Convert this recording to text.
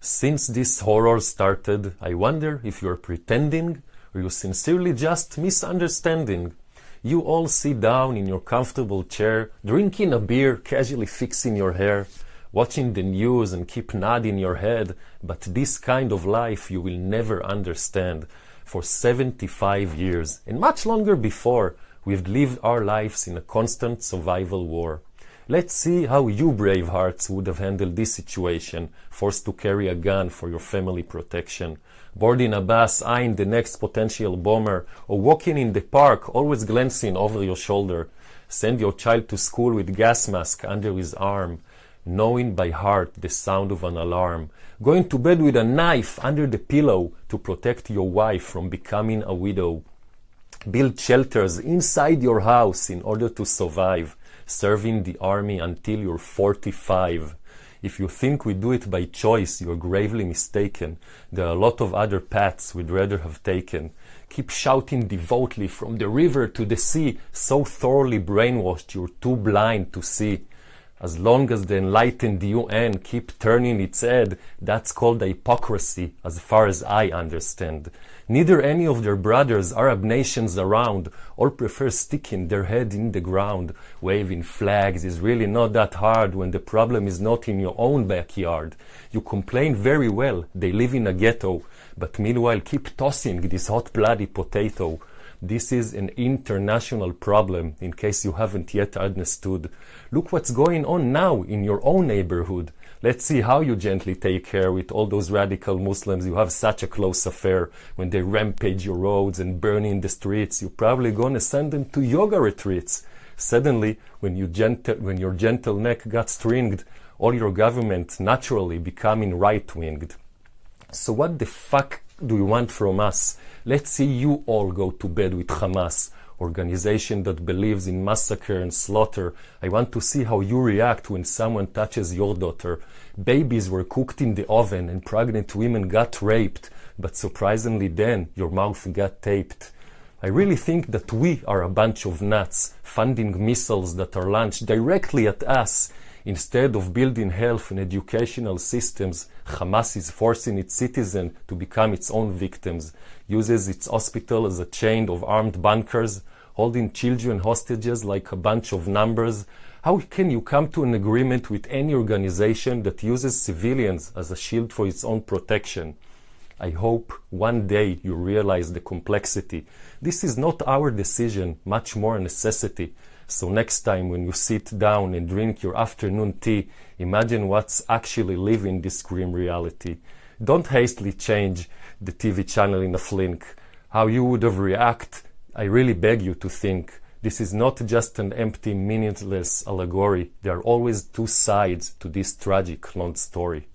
Since this horror started, I wonder if you're pretending or you sincerely just misunderstanding. You all sit down in your comfortable chair, drinking a beer, casually fixing your hair, watching the news and keep nodding your head, but this kind of life you will never understand. For 75 years, and much longer before, we've lived our lives in a constant survival war. Let's see how you brave hearts would have handled this situation, forced to carry a gun for your family protection, boarding a bus, eyeing the next potential bomber, or walking in the park, always glancing over your shoulder. Send your child to school with gas mask under his arm, knowing by heart the sound of an alarm, going to bed with a knife under the pillow to protect your wife from becoming a widow. Build shelters inside your house in order to survive, serving the army until you're 45. If you think we do it by choice, you're gravely mistaken. There are a lot of other paths we'd rather have taken. Keep shouting devoutly from the river to the sea, so thoroughly brainwashed you're too blind to see. As long as the enlightened UN keep turning its head, that's called hypocrisy, as far as I understand. Neither any of their brothers, Arab nations around, all prefer sticking their head in the ground. Waving flags is really not that hard when the problem is not in your own backyard. You complain very well, they live in a ghetto, but meanwhile keep tossing this hot bloody potato. This is an international problem, in case you haven't yet understood. Look what's going on now in your own neighborhood. Let's see how you gently take care with all those radical Muslims you have such a close affair. When they rampage your roads and burn in the streets, you're probably gonna send them to yoga retreats. Suddenly, when your gentle neck got stringed, all your government naturally becoming right-winged. So what the fuck do you want from us? Let's see you all go to bed with Hamas, organization that believes in massacre and slaughter. I want to see how you react when someone touches your daughter. Babies were cooked in the oven and pregnant women got raped, but surprisingly then your mouth got taped. I really think that we are a bunch of nuts, funding missiles that are launched directly at us. Instead of building health and educational systems, Hamas is forcing its citizens to become its own victims, uses its hospital as a chain of armed bunkers, holding children hostages like a bunch of numbers. How can you come to an agreement with any organization that uses civilians as a shield for its own protection? I hope one day you realize the complexity. This is not our decision, much more a necessity. So next time when you sit down and drink your afternoon tea, imagine what's actually living this grim reality. Don't hastily change the TV channel in a flink. How you would have reacted, I really beg you to think. This is not just an empty, meaningless allegory. There are always two sides to this tragic long story.